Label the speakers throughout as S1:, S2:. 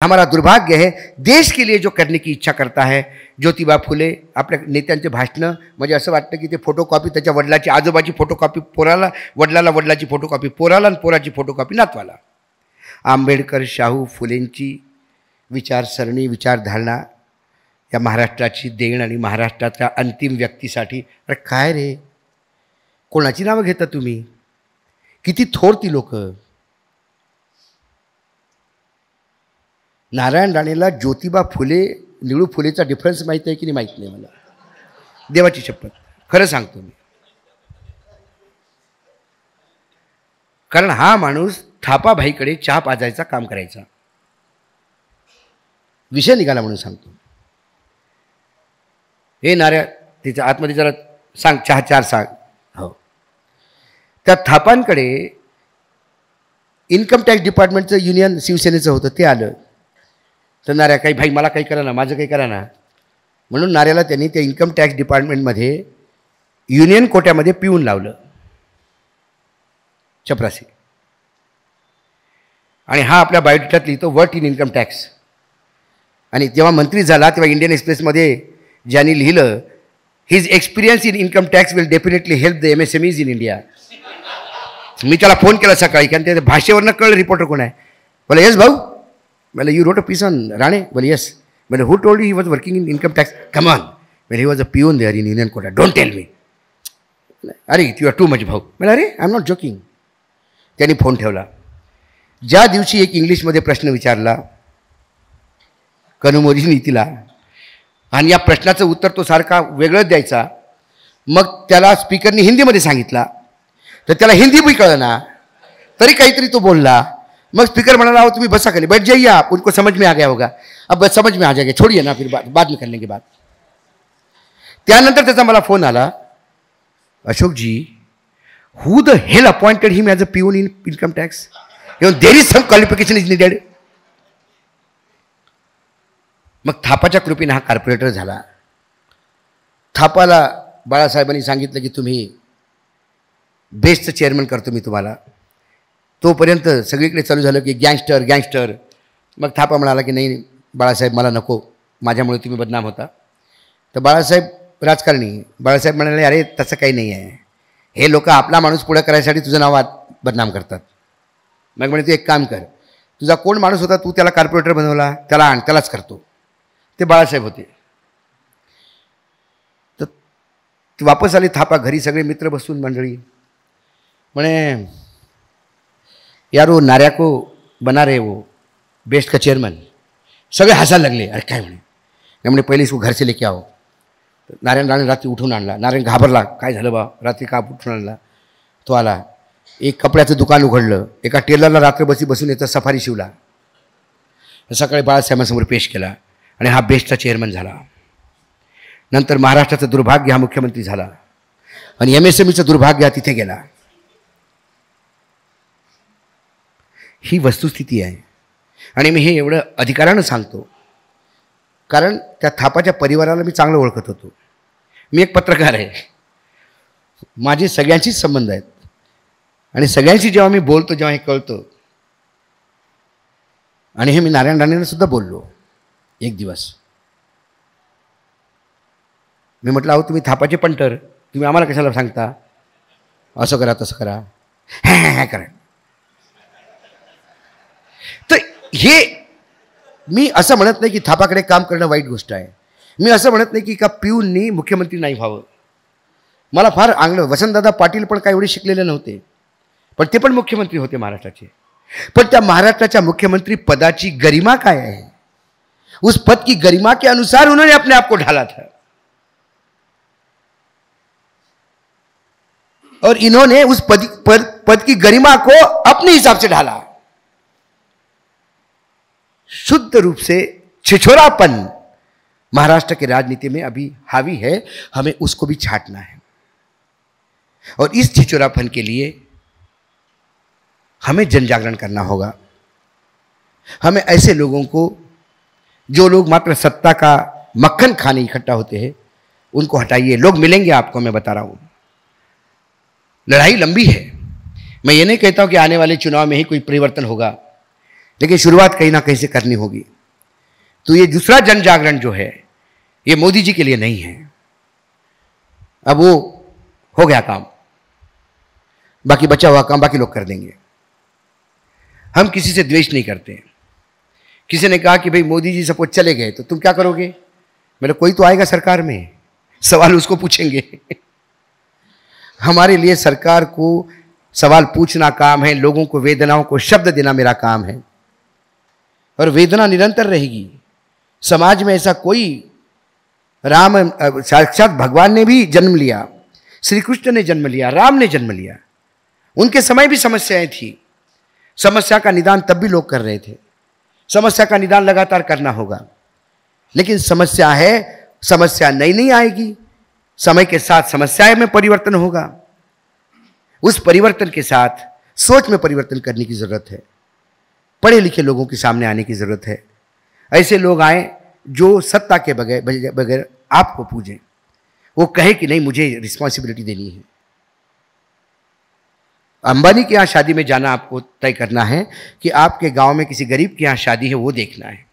S1: हमारा दुर्भाग्य है, देश के लिए जो करने की इच्छा करता है, ज्योतिबा फुले आपल्या नेत्यांचे भाषणं म्हणजे असं वाटतं की ते फोटोकॉपी त्याच्या वडिलाची आजोबाची फोटोकॉपी पोराला, वडिलाला वडिलाची फोटोकॉपी पोराला आणि पोराची फोटोकॉपी नातवाला. आंबेडकर शाहू फुलेंची विचारसरणी विचारधारणा या महाराष्ट्राची देण आणि महाराष्ट्राच्या अंतिम व्यक्तीसाठी. अरे काय रे, कोणाची नावं घेता तुम्ही? किती थोर ती लोक. नारायण राणेला ज्योतिबा फुले निळू फुलेचा डिफरन्स माहीत आहे की नाही माहीत नाही मला, देवाची शपथ खरं सांगतो मी. कारण हा माणूस थापाभाईकडे चहा पाजायचा काम करायचा. विषय निघाला म्हणून सांगतो. हे नाऱ्या तिच्या आतमध्ये जरा सांग, चहा चार सांग. हो, त्या थापांकडे इन्कम टॅक्स डिपार्टमेंटचं युनियन शिवसेनेचं होतं, ते आलं. तर नाऱ्या काही भाई मला काही करा ना, माझं काही करा ना म्हणून नाऱ्याला त्यांनी त्या इन्कम टॅक्स डिपार्टमेंटमध्ये युनियन कोट्यामध्ये पिऊन लावलं, चपरासी. आणि हा आपल्या बायोडेटात लिहितो वर्क इन इन्कम टॅक्स. आणि जेव्हा मंत्री झाला तेव्हा इंडियन एक्सप्रेसमध्ये ज्यांनी लिहिलं his experience in income tax will definitely help the MSMEs in India. मी त्याला फोन केला सकाळी, कारण त्या भाषेवरनं कळलं रिपोर्टर कोण आहे. बोला येस भाऊ. बोला you wrote a piece on Rane. बोले येस. बोले who told he was working in income tax. Come on. बोले he was a peon there in union quota. Don't tell me. अरे यू आर टू मच भाऊ. बोला अरे I am not joking. त्यांनी phone ठेवला. ज्या दिवशी एक इंग्लिशमध्ये प्रश्न विचारला कनुमोरी नीतीला, आणि या प्रश्नाचं उत्तर तो सारखा वेगळंच द्यायचा, मग त्याला स्पीकरने हिंदीमध्ये सांगितला तर त्याला हिंदी भी कळलं ना, तरी काहीतरी तो बोलला. मग स्पीकर म्हणाला अहो तुम्ही बसा खाली, बैठ जाइए आप, उनको समझ में आ गया होगा, अब बस समझ में आ जाएगा, छोड़िए ना, फिर बाद में कर लेंगे बात. त्यानंतर त्याचा मला फोन आला, Ashok ji who the hell appointed him as a peon in income tax, there is some qualification is needed. मग थापाच्या कृपेने हा कॉर्पोरेटर झाला. थापाला बाळासाहेबांनी सांगितलं की तुम्ही बेस्टचं चेअरमन करतो मी तुम्हाला. तोपर्यंत सगळीकडे चालू झालं की गँगस्टर गँगस्टर. मग थापा म्हणाला की नाही बाळासाहेब मला नको, माझ्यामुळे तुम्ही बदनाम होता. तर बाळासाहेब राजकारणी, बाळासाहेब म्हणाले अरे तसं काही नाही आहे, हे लोक आपला माणूस पुढं करायसाठी तुझं नाव बदनाम करतात. मग म्हणे तू एक काम कर, तुझा कोण माणूस होता तू त्याला कॉर्पोरेटर बनवला, त्याला आण, त्यालाच करतो. ते बाळासाहेब होते. तर वापस आले थापा घरी, सगळे मित्र बसून मंडळी. म्हणे यार वो नाऱ्या को बना रहे वो बेस्ट का चेयरमन. सगळे हसायला लागले. अरे काय म्हणे पहिले इसको घर से लेके आओ. नारायण राणे रात्री उठून आणला. नारायण घाबरला, काय झालं बा, रात्री का उठून आणला. तो आला, एक कपड्याचं दुकान उघडलं, एका टेलरला रात्र बसून याचा सफारी शिवला. सकाळी बाळासाहेबांसमोर पेश केला आणि हा बेस्टचा चेअरमन झाला. नंतर महाराष्ट्राचं दुर्भाग्य हा मुख्यमंत्री झाला आणि MSMEचं दुर्भाग्य हा तिथे गेला. ही वस्तुस्थिती आहे. आणि मी हे एवढं अधिकारानं सांगतो कारण त्या थापाच्या परिवाराला मी चांगलं ओळखत होतो. मी एक पत्रकार आहे, माझे सगळ्यांशीच संबंध आहेत आणि सगळ्यांशी जेव्हा मी बोलतो, जेव्हा हे कळतं, आणि हे मी नारायण राणेंना सुद्धा बोललो एक दिवस. मी म्हटलं अहो तुम्ही थापाचे पंटर, तुम्ही आम्हाला कशाला सांगता असं करा तसं करा, हॅ करा. तर हे मी असं म्हणत नाही की थापाकडे काम करणं वाईट गोष्ट आहे. मी असं म्हणत नाही की का पिऊननी मुख्यमंत्री नाही व्हावं. मला फार आंगलं, वसंतदादा पाटील पण काय एवढे शिकलेले नव्हते, पण ते पण मुख्यमंत्री होते महाराष्ट्राचे. पण त्या महाराष्ट्राच्या मुख्यमंत्री पदाची गरिमा काय है, उस पद की गरिमा के अनुसार उन्होंने अपने आप को ढाला था और इन्होंने उस पद की गरिमा को अपने हिसाब से ढाला. शुद्ध रूप से छिछोरापन महाराष्ट्र की राजनीति में अभी हावी है, हमें उसको भी छांटना है. और इस छिछोरापन के लिए हमें जन जागरण करना होगा. हमें ऐसे लोगों को, जो लोग मात्र सत्ता का मक्खन खाने इकट्ठा होते हैं, उनको हटाइए. लोग मिलेंगे आपको, मैं बता रहा हूं. लड़ाई लंबी है. मैं ये नहीं कहता हूं कि आने वाले चुनाव में ही कोई परिवर्तन होगा, लेकिन शुरुआत कहीं ना कहीं से करनी होगी। तो ये दूसरा जन जागरण जो है ये मोदी जी के लिए नहीं है। अब वो हो गया काम, बाकी बचा हुआ काम बाकी लोग कर देंगे। हम किसी से द्वेष नहीं करते। किसी ने कहा कि भाई मोदी जी सपोज चले गए तो तुम क्या करोगे? मेरे कोई तो आएगा सरकार में, सवाल उसको पूछेंगे। हमारे लिए सरकार को सवाल पूछना काम है, लोगों को वेदनाओं को शब्द देना मेरा काम है, और वेदना निरंतर रहेगी। समाज में ऐसा कोई, राम साक्षात भगवान ने भी जन्म लिया, श्री कृष्ण ने जन्म लिया, राम ने जन्म लिया, उनके समय भी समस्याएं थी। समस्या का निदान तब भी लोग कर रहे थे। समस्या का निदान लगातार करना होगा, लेकिन समस्या है, समस्या नई नहीं आएगी। समय के साथ समस्याएं में परिवर्तन होगा। उस परिवर्तन के साथ सोच में परिवर्तन करने की जरूरत है। पढ़े लिखे लोगों के सामने आने की जरूरत है। ऐसे लोग आए जो सत्ता के बगैर आपको पूजें, वो कहे कि नहीं मुझे रिस्पॉन्सिबिलिटी देनी है। अंबानी के यहाँ शादी में जाना आपको तय करना है कि आपके गांव में किसी गरीब के यहाँ शादी है, वो देखना है।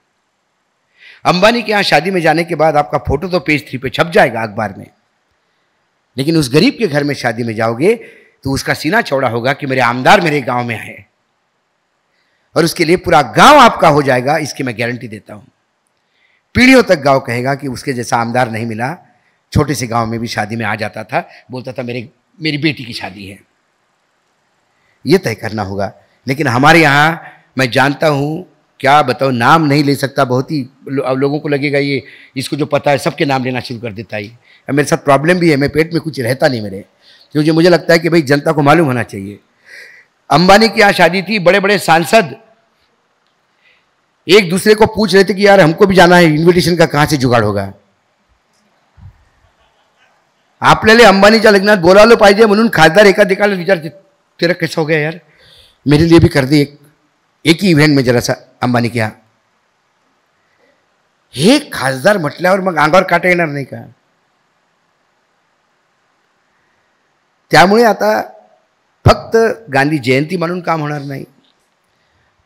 S1: अंबानी के यहाँ शादी में जाने के बाद आपका फोटो तो पेज 3 पे छप जाएगा अखबार में, लेकिन उस गरीब के घर में शादी में जाओगे तो उसका सीना चौड़ा होगा कि मेरे आमदार मेरे गांव में आए, और उसके लिए पूरा गांव आपका हो जाएगा, इसकी मैं गारंटी देता हूं। पीढ़ियों तक गांव कहेगा कि उसके जैसा आमदार नहीं मिला। छोटे से गांव में भी शादी में आ जाता था, बोलता था मेरी बेटी की शादी है। ये तय करना होगा। लेकिन हमारे यहाँ मैं जानता हूँ, क्या बताओ, नाम नहीं ले सकता, बहुत ही अब लोगों को लगेगा ये इसको जो पता है सबके नाम लेना शुरू कर देता है। अब मेरे साथ प्रॉब्लम भी है, मैं पेट में कुछ रहता नहीं मेरे, क्योंकि मुझे लगता है कि भाई जनता को मालूम होना चाहिए। अंबानी की यहाँ शादी थी, बड़े बड़े सांसद एक दूसरे को पूछ रहे थे कि यार हमको भी जाना है, इन्व्हिटेशन का कहाँ से जुगाड़ होगा? आपल्याला अंबानीच्या लग्नात बोलावलं पाहिजे म्हणून खासदार एकाधिकाला विचारते, तेरा कैसा हो गया यार, मेरे लिए भी कर दे एक ही इव्हेंट में जरा सा अंबानी के यहाँ। हे खासदार म्हटल्यावर मग अंगावर काटा येणार नाही का? त्यामुळे आता फक्त गांधी जयंती म्हणून काम होणार नाही,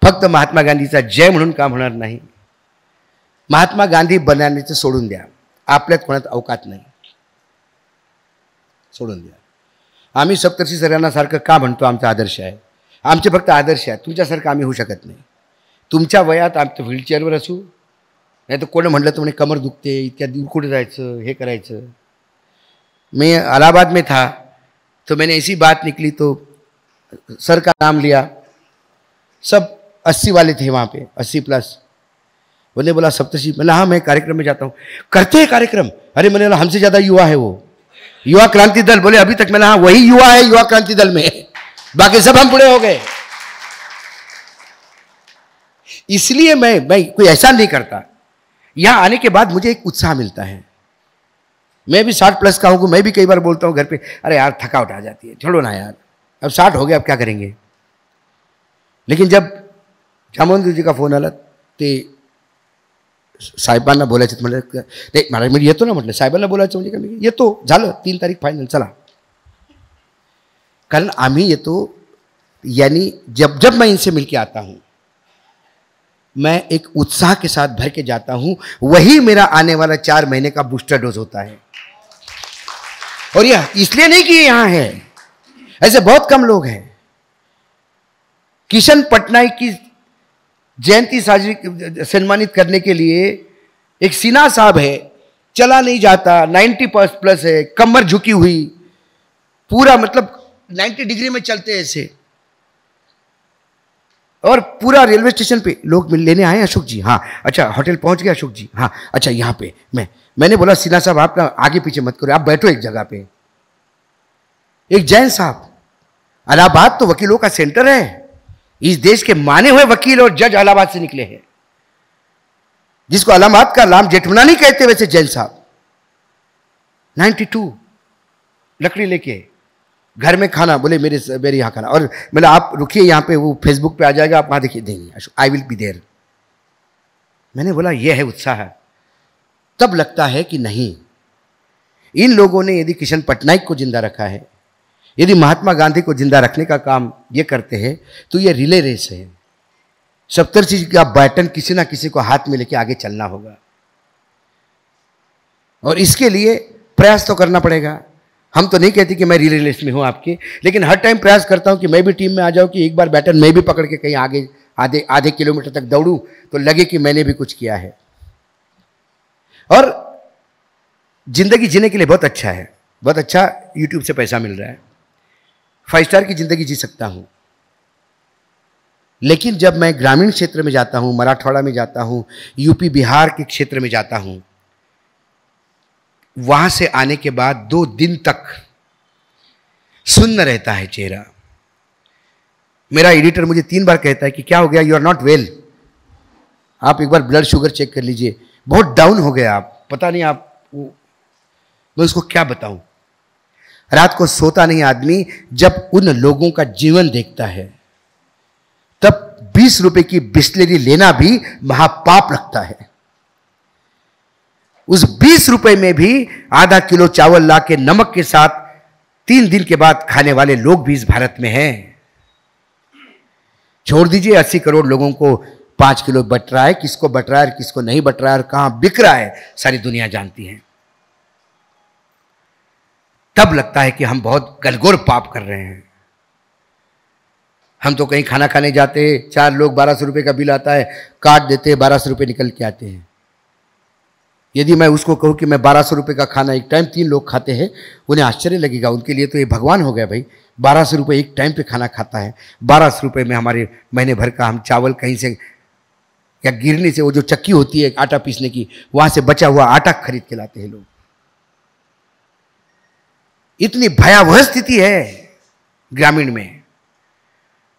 S1: फक्त महात्मा गांधीचा जय म्हणून काम होणार नाही। महात्मा गांधी बनायचं सोडून द्या, आपल्यात कोणात अवकात नाही, सोडून द्या। आम्ही सप्तर्षी सरांनासारखं का म्हणतो आमचा आदर्श आहे? आमचे फक्त आदर्श आहेत, तुमच्यासारखं आम्ही होऊ शकत नाही। तुमच्या वयात आमचं व्हीलचेअरवर असू, नाही तर कोणी म्हटलं तर म्हणे कमर दुखते, इतक्या दूर कुठे जायचं, हे करायचं। मैं इलाहाबाद में था तो मैंने ऐसी बात निकली तो सर का नाम लिया, सब 80 वाले थे वहाँ पे, 80+। उन्होंने बोला सप्तर्षि, मैंने हाँ मैं कार्यक्रम में जाता हूँ। करते हैं कार्यक्रम? अरे मैंने बोला हमसे ज़्यादा युवा है वो, युवा क्रांति दल। बोले अभी तक। मैंने हाँ वही युवा है युवा क्रांति दल में, बाकी सब हम पूरे हो गए। इसलिए मैं कोई ऐसा नहीं करता। यहां आने के बाद मुझे एक उत्साह मिलता है। मैं भी 60+ का हूं, मैं भी कई बार बोलता हूं घर पे, अरे यार थकावट आ जाती है, छोड़ो ना यार, अब 60 हो गया, अब क्या करेंगे। लेकिन जब जामवंत जी का फोन आला, ते साहेबांना बोलायचं म्हटलं, नाही मला मी येतो ना, म्हटलं साहेबांना बोलायचं म्हणजे काय, येतो, झालं 3 तारीख फायनल, चला। कारण आम्ही येतो, यानी जब जब मैं इनसे मिलके आता हूं, मैं एक उत्साह के साथ भर के जाता हूं। वही मेरा आने वाला 4 महीने का बूस्टर डोज होता है। और यह इसलिए नहीं कि यहां है, ऐसे बहुत कम लोग हैं। किशन पटनायक की जयंती साजरी सम्मानित करने के लिए एक सिन्हा साहब है, चला नहीं जाता, 90+ है, कमर झुकी हुई, पूरा मतलब 90 डिग्री में चलते हैं ऐसे, और पूरा रेलवे स्टेशन पे लोग लेने आए, अशोक जी, हाँ अच्छा होटल पहुंच गए अशोक जी, हाँ अच्छा यहाँ पे। मैंने बोला सिन्हा साहब आप ना आगे पीछे मत करो, आप बैठो एक जगह पे। एक जैन साहब, इलाहाबाद तो वकीलों का सेंटर है, इस देश के माने हुए वकील और जज इलाहाबाद से निकले हैं, जिसको इलाहाबाद का राम जेठमलानी कहते, वैसे जैन साहब 92 लकड़ी लेके घर में खाना, बोले मेरे यहाँ खाना, और बोले आप रुकिए यहाँ पे, वो फेसबुक पे आ जाएगा, आप वहाँ देखिए देंगे, आई विल बी देयर। मैंने बोला ये है उत्साह। तब लगता है कि नहीं, इन लोगों ने यदि किशन पटनायक को जिंदा रखा है, यदि महात्मा गांधी को जिंदा रखने का काम ये करते हैं, तो ये रिले रेस है। सप्तर्षि का बैटन किसी ना किसी को हाथ में लेके आगे चलना होगा, और इसके लिए प्रयास तो करना पड़ेगा। हम तो नहीं कहते कि मैं रिले रेस में हूं आपके, लेकिन हर टाइम प्रयास करता हूं कि मैं भी टीम में आ जाऊं, कि एक बार बैटन मैं भी पकड़ के कहीं आगे आधे किलोमीटर तक दौड़ूं तो लगे कि मैंने भी कुछ किया है। और जिंदगी जीने के लिए बहुत अच्छा है, बहुत अच्छा यूट्यूब से पैसा मिल रहा है, 5 स्टार की जिंदगी जी सकता हूं। लेकिन जब मैं ग्रामीण क्षेत्र में जाता हूं, मराठवाड़ा में जाता हूं, यूपी बिहार के क्षेत्र में जाता हूं, वहां से आने के बाद 2 दिन तक सुन्न रहता है चेहरा। मेरा एडिटर मुझे 3 बार कहता है कि क्या हो गया, यू आर नॉट वेल, आप एक बार ब्लड शुगर चेक कर लीजिए, बहुत डाउन हो गए आप, पता नहीं आप। मैं उसको क्या बताऊं। रात को सोता नहीं आदमी जब उन लोगों का जीवन देखता है, तब 20 रुपए की बिस्लेरी लेना भी महापाप लगता है। उस 20 रुपए में भी आधा किलो चावल ला के नमक के साथ 3 दिन के बाद खाने वाले लोग भी इस भारत में हैं। छोड़ दीजिए 80 करोड़ लोगों को 5 किलो बट रहा है, किसको बट रहा है, किसको नहीं बट रहा है, और कहां बिक रहा है, सारी दुनिया जानती है। तब लगता है कि हम बहुत गलगोर पाप कर रहे हैं। हम तो कहीं खाना खाने जाते हैं, 4 लोग 1200 रुपए का बिल आता है, काट देते हैं, 1200 रुपए निकल के आते हैं। यदि मैं उसको कहूं कि मैं 1200 रुपए का खाना एक टाइम 3 लोग खाते हैं, उन्हें आश्चर्य लगेगा, उनके लिए तो ये भगवान हो गया भाई, 1200 रुपए एक टाइम पे खाना खाता है। 1200 रुपए में हमारे महीने भर का हम चावल कहीं से या गिरनी से, वो जो चक्की होती है आटा पीसने की, वहां से बचा हुआ आटा खरीद के लाते हैं लोग। इतनी भयावह स्थिति है ग्रामीण में।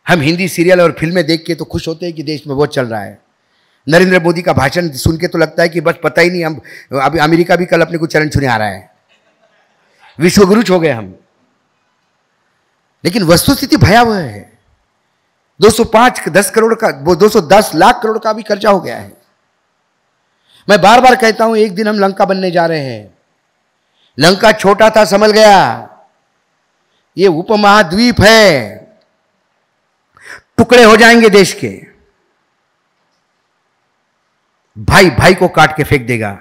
S1: हम हिंदी सीरियल और फिल्में देख के तो खुश होते हैं कि देश में बहुत चल रहा है। नरेंद्र मोदी का भाषण सुन के तो लगता है कि बस पता ही नहीं, हम अभी अमेरिका भी कल अपने को चरण छूने आ रहा है, विश्वगुरु हो गए हम। लेकिन वस्तुस्थिति भयावह है। 210 करोड़ का, वो 210 लाख करोड़ का भी खर्चा हो गया है। मैं बार बार कहता हूं, एक दिन हम लंका बनने जा रहे हैं। लंका छोटा था, संभल गया। ये उपमहाद्वीप है, टुकड़े हो जाएंगे देश के, भाई भाई को काट के फेंक देगा।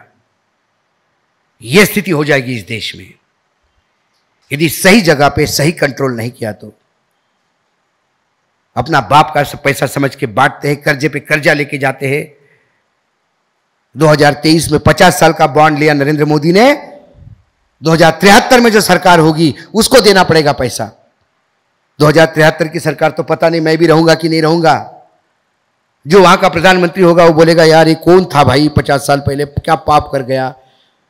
S1: यह स्थिति हो जाएगी इस देश में यदि सही जगह पे सही कंट्रोल नहीं किया तो। अपना बाप का पैसा समझ के बांटते हैं, कर्जे पे कर्जा लेके जाते हैं। 2023 में 50 साल का बॉन्ड लिया नरेंद्र मोदी ने, 2073 में जो सरकार होगी उसको देना पड़ेगा पैसा। 2073 की सरकार तो पता नहीं मैं भी रहूंगा कि नहीं रहूंगा। जो वहां का प्रधानमंत्री होगा वो बोलेगा, यार ये कौन था भाई 50 साल पहले, क्या पाप कर गया,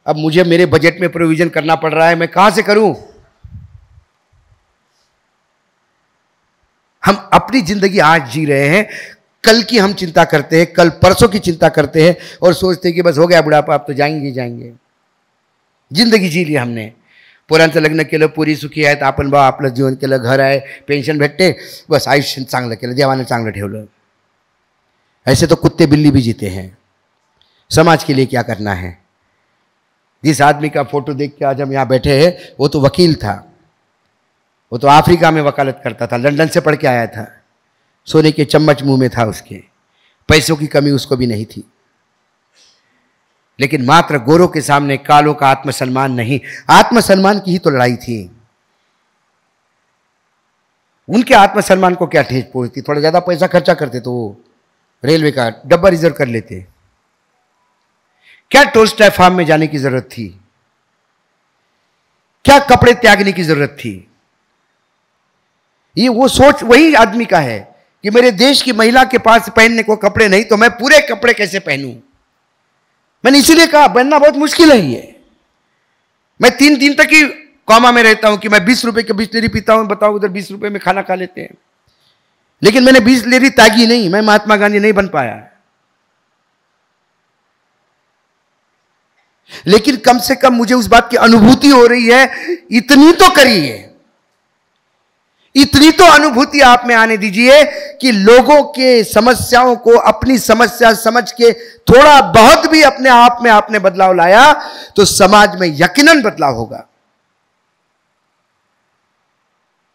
S1: अब मुझे मेरे बजट में प्रोविजन करना पड़ रहा है, मैं कहां से करूं। हम अपनी जिंदगी आज जी रहे हैं, कल की हम चिंता करते हैं, कल परसों की चिंता करते हैं और सोचते हैं कि बस हो गया बुढ़ापा, आप तो जाएंगे जाएंगे। जिंदगी जी ली हमने, पोरांचं लग्न केलं, पुरी सुखी आहेत, आपण बा आपलं जीवन केलं, घर आहे, पेन्शन भेटते, बस आयुष्य चांगलं केलं, देवाने चांगलं ठेवलं। ऐसे तो कुत्ते बिल्ली भी जीते हैं। समाज के लिए क्या करना है। जिस आदमी का फोटो देख के आज हम यहाँ बैठे हैं, वो तो वकील था, वो तो अफ्रीका में वकालत करता था, लंदन से पढ़ के आया था, सोने के चम्मच मुंह में था उसके, पैसों की कमी उसको भी नहीं थी। लेकिन मात्र गोरों के सामने कालों का आत्मसम्मान नहीं, आत्मसम्मान की ही तो लड़ाई थी। उनके आत्मसम्मान को क्या ठेस पहुंचती, थोड़ा ज्यादा पैसा खर्चा करते तो वो रेलवे का डब्बा रिजर्व कर लेते। क्या टोलस्टॉय फार्म में जाने की जरूरत थी, क्या कपड़े त्यागने की जरूरत थी। ये वो सोच वही आदमी का है कि मेरे देश की महिला के पास पहनने को कपड़े नहीं तो मैं पूरे कपड़े कैसे पहनूं। मैंने इसीलिए कहा बनना बहुत मुश्किल है ये। मैं 3 दिन तक ही कॉमा में रहता हूं कि मैं 20 रुपए की बिस्लेरी पीता हूं, बताओ उधर 20 रुपए में खाना खा लेते हैं। लेकिन मैंने बिस्लेरी त्यागी नहीं, मैं महात्मा गांधी नहीं बन पाया। लेकिन कम से कम मुझे उस बात की अनुभूति हो रही है, इतनी तो करिए, इतनी तो अनुभूति आप में आने दीजिए कि लोगों के समस्याओं को अपनी समस्या समझ के थोड़ा बहुत भी अपने आप में आपने बदलाव लाया तो समाज में यकीनन बदलाव होगा।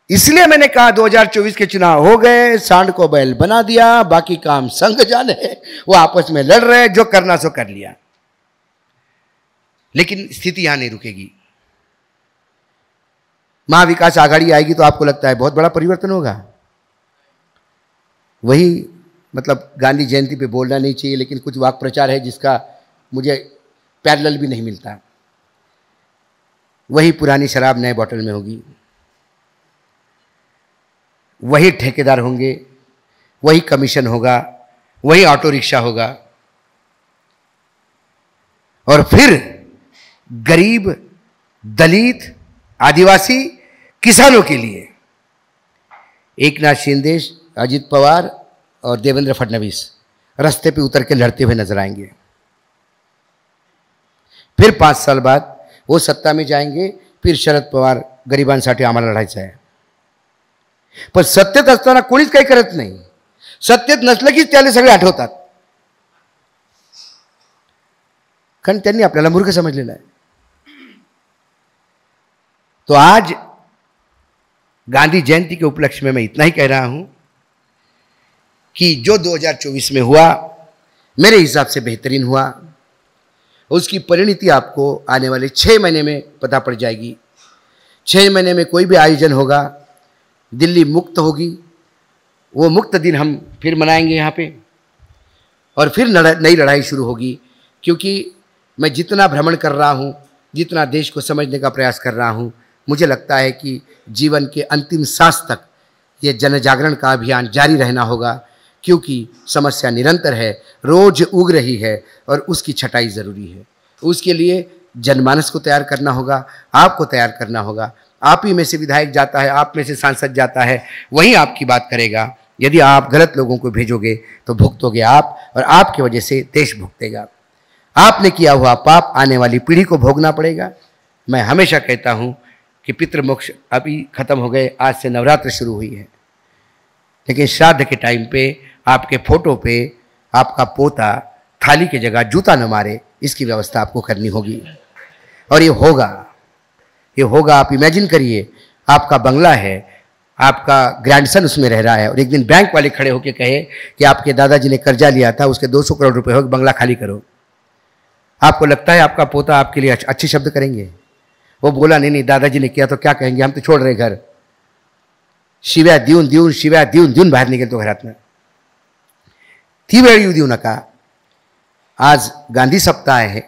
S1: इसलिए मैंने कहा 2024 के चुनाव हो गए, सांड को बैल बना दिया, बाकी काम संग जाने, वो आपस में लड़ रहे, जो करना सो कर लिया। लेकिन स्थिति यहां नहीं रुकेगी। महाविकास आघाड़ी आएगी तो आपको लगता है बहुत बड़ा परिवर्तन होगा? वही मतलब गांधी जयंती पे बोलना नहीं चाहिए, लेकिन कुछ वाक प्रचार है जिसका मुझे पैरेलल भी नहीं मिलता। वही पुरानी शराब नए बोतल में होगी, वही ठेकेदार होंगे, वही कमीशन होगा, वही ऑटो रिक्शा होगा, और फिर गरीब, दलित, आदिवासी, किसानों के लिए एक नाथ शिंदे, अजित पवार और देवेंद्र फडणवीस रास्ते पे उतर के लड़ते हुए नजर आएंगे। फिर 5 साल बाद वो सत्ता में जाएंगे, फिर शरद पवार गरिबांसाठी आम्हाला लढायचं आहे। पण सत्तेत असताना कोणीच काही करत नाही, सत्तेत नसलं की त्याला सगळे आठवतात, कारण त्यांनी आपल्याला मूर्ख समजलेला आहे। तो आज गांधी जयंती के उपलक्ष्य में मैं इतना ही कह रहा हूं कि जो 2024 में हुआ मेरे हिसाब से बेहतरीन हुआ। उसकी परिणति आपको आने वाले 6 महीने में पता पड़ जाएगी। 6 महीने में कोई भी आयोजन होगा, दिल्ली मुक्त होगी, वो मुक्त दिन हम फिर मनाएंगे यहाँ पे, और फिर नई लड़ाई शुरू होगी। क्योंकि मैं जितना भ्रमण कर रहा हूँ, जितना देश को समझने का प्रयास कर रहा हूँ, मुझे लगता है कि जीवन के अंतिम सांस तक ये जन जागरण का अभियान जारी रहना होगा, क्योंकि समस्या निरंतर है, रोज उग रही है और उसकी छटाई ज़रूरी है। उसके लिए जनमानस को तैयार करना होगा, आपको तैयार करना होगा। आप ही में से विधायक जाता है, आप में से सांसद जाता है, वही आपकी बात करेगा। यदि आप गलत लोगों को भेजोगे तो भुगतोगे आप, और आपकी वजह से देश भुगतेगा। आपने किया हुआ पाप आने वाली पीढ़ी को भोगना पड़ेगा। मैं हमेशा कहता हूँ कि पितृमोक्ष अभी खत्म हो गए, आज से नवरात्र शुरू हुई है, लेकिन श्राद्ध के टाइम पे आपके फोटो पे आपका पोता थाली की जगह जूता न मारे, इसकी व्यवस्था आपको करनी होगी। और ये होगा। आप इमेजिन करिए, आपका बंगला है, आपका ग्रैंडसन उसमें रह रहा है, और एक दिन बैंक वाले खड़े होकर कहे कि आपके दादाजी ने कर्जा लिया था, उसके 200 करोड़ रुपए हो, बंगला खाली करो। आपको लगता है आपका पोता आपके लिए अच्छे शब्द करेंगे? वो बोला नहीं, दादाजी ने किया तो क्या कहेंगे, हम तो छोड़ रहे घर। शिव्या देऊन बाहेर निघेल तो घरातनं। ती वेळ येऊ देऊ नका। आज गांधी सप्ताह आहे।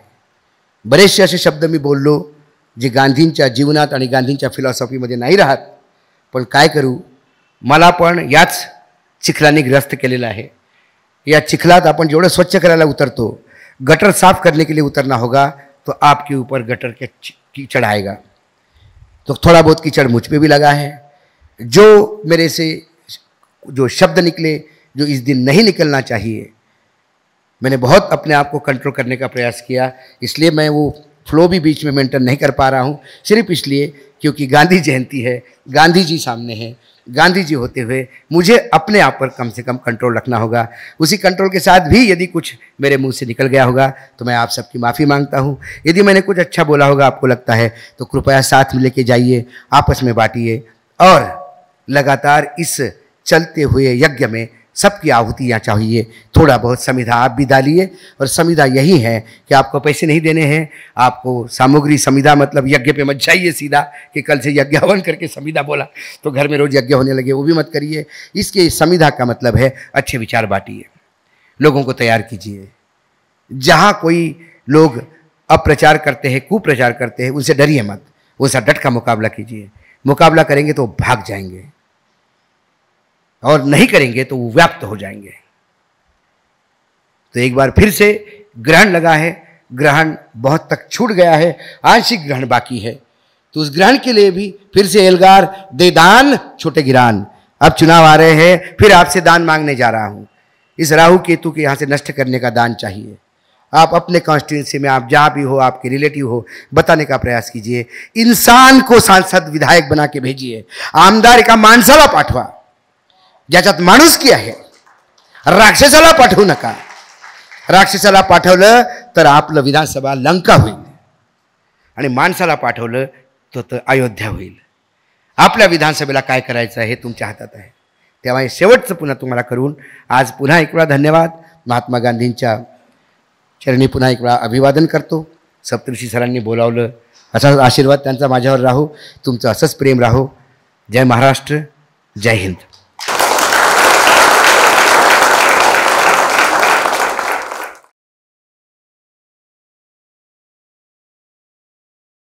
S1: बरेचसे असे शब्द मी बोललो जे गांधींच्या जीवनात आणि गांधींच्या फिलॉसॉफीमध्ये नाही राहत, पण काय करू, मला पण याच चिखलाने ग्रस्त केलेलं आहे। या चिखलात आपण जेवढं स्वच्छ करायला उतरतो, गटर साफ करने के लिए उतरना होगा, तो आपके ऊपर गटर के कीचड़ आएगा। तो थोड़ा बहुत कीचड़ मुझ पे भी लगा है। जो मेरे से जो शब्द निकले जो इस दिन नहीं निकलना चाहिए, मैंने बहुत अपने आप को कंट्रोल करने का प्रयास किया। इसलिए मैं वो फ्लो भी बीच में मेंटेन नहीं कर पा रहा हूँ, सिर्फ इसलिए क्योंकि गांधी जयंती है, गांधी जी सामने है। गांधी जी होते हुए मुझे अपने आप पर कम से कम कंट्रोल रखना होगा। उसी कंट्रोल के साथ भी यदि कुछ मेरे मुंह से निकल गया होगा तो मैं आप सबकी माफ़ी मांगता हूँ। यदि मैंने कुछ अच्छा बोला होगा आपको लगता है तो कृपया साथ में लेके जाइए, आपस में बांटिए, और लगातार इस चलते हुए यज्ञ में सबकी आहुतियाँ चाहिए। थोड़ा बहुत समिधा आप भी डालिए, और समिधा यही है कि आपको पैसे नहीं देने हैं, आपको सामग्री समिधा मतलब यज्ञ पे मत जाइए सीधा कि कल से यज्ञ हवन करके समिधा बोला तो घर में रोज यज्ञ होने लगे, वो भी मत करिए। इसके समिधा का मतलब है अच्छे विचार बांटिए, लोगों को तैयार कीजिए। जहाँ कोई लोग अप्रचार करते हैं, कुप्रचार करते हैं, उनसे डरिए मत, उनसे डट का मुकाबला कीजिए। मुकाबला करेंगे तो भाग जाएंगे, और नहीं करेंगे तो वो व्याप्त हो जाएंगे। तो एक बार फिर से ग्रहण लगा है, ग्रहण बहुत तक छूट गया है, आंशिक ग्रहण बाकी है। तो उस ग्रहण के लिए भी फिर से एल्गार दे दान छोटे गिरान। अब चुनाव आ रहे हैं, फिर आपसे दान मांगने जा रहा हूं। इस राहु केतु के यहां से नष्ट करने का दान चाहिए। आप अपने कॉन्स्टिट्यूंसी में, आप जहां भी हो, आपके रिलेटिव हो, बताने का प्रयास कीजिए। इंसान को सांसद विधायक बना के भेजिए। आमदार एका माणसाला पाठवा ज्याच्यात माणुसकी आहे। राक्षसाला पाठवू नका। राक्षसाला पाठवलं तर आपलं विधानसभा लंका होईल, आणि माणसाला पाठवलं तर अयोध्या होईल। आपल्या विधानसभेला काय करायचं आहे हे तुमच्या हातात आहे. तेव्हा हे शेवटचं पुन्हा तुम्हाला करून आज पुन्हा एक वेळा धन्यवाद. महात्मा गांधींच्या चरणी पुन्हा एक वेळा अभिवादन करतो. सप्तऋषी सरांनी बोलावलं, असाच आशीर्वाद त्यांचा माझ्यावर राहो, तुमचं असंच प्रेम राहो. जय महाराष्ट्र, जय हिंद.